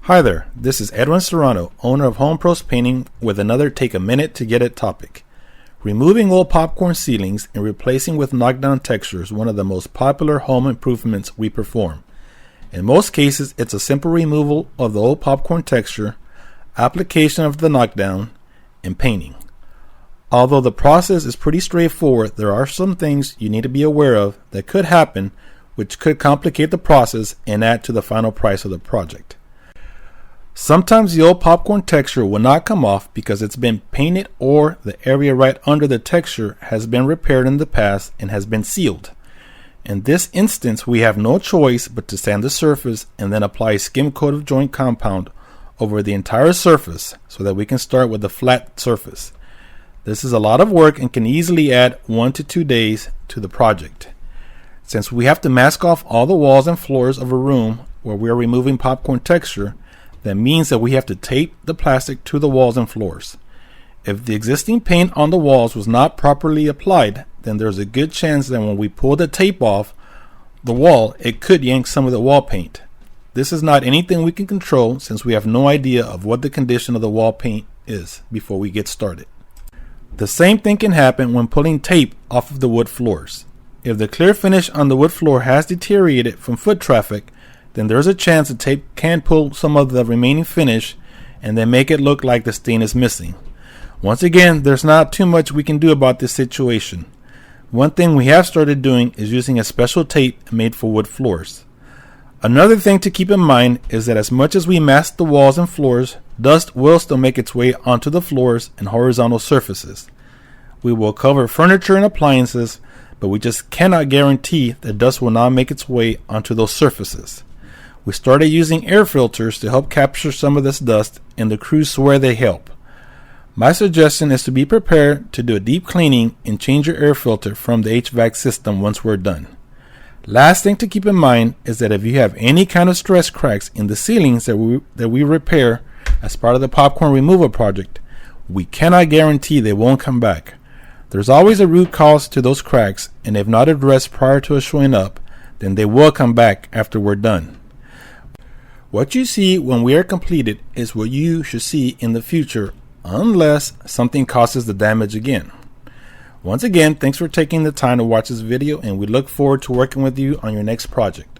Hi there, this is Edwin Serrano, owner of Home Pros Painting, with another Take a Minute to Get It topic. Removing old popcorn ceilings and replacing with knockdown texture is one of the most popular home improvements we perform. In most cases, it's a simple removal of the old popcorn texture, application of the knockdown, and painting. Although the process is pretty straightforward, there are some things you need to be aware of that could happen, which could complicate the process and add to the final price of the project. Sometimes the old popcorn texture will not come off because it's been painted or the area right under the texture has been repaired in the past and has been sealed. In this instance, we have no choice but to sand the surface and then apply a skim coat of joint compound over the entire surface so that we can start with a flat surface. This is a lot of work and can easily add 1 to 2 days to the project. Since we have to mask off all the walls and floors of a room where we are removing popcorn texture, that means that we have to tape the plastic to the walls and floors. If the existing paint on the walls was not properly applied, then there's a good chance that when we pull the tape off the wall, it could yank some of the wall paint. This is not anything we can control since we have no idea of what the condition of the wall paint is before we get started. The same thing can happen when pulling tape off of the wood floors. If the clear finish on the wood floor has deteriorated from foot traffic, then there's a chance the tape can pull some of the remaining finish and then make it look like the stain is missing. Once again, there's not too much we can do about this situation. One thing we have started doing is using a special tape made for wood floors. Another thing to keep in mind is that as much as we mask the walls and floors, dust will still make its way onto the floors and horizontal surfaces. We will cover furniture and appliances, but we just cannot guarantee that dust will not make its way onto those surfaces. We started using air filters to help capture some of this dust, and the crews swear they help. My suggestion is to be prepared to do a deep cleaning and change your air filter from the HVAC system once we're done. Last thing to keep in mind is that if you have any kind of stress cracks in the ceilings that we repair as part of the popcorn removal project, we cannot guarantee they won't come back. There's always a root cause to those cracks, and if not addressed prior to us showing up, then they will come back after we're done. What you see when we are completed is what you should see in the future unless something causes the damage again. Once again, thanks for taking the time to watch this video, and we look forward to working with you on your next project.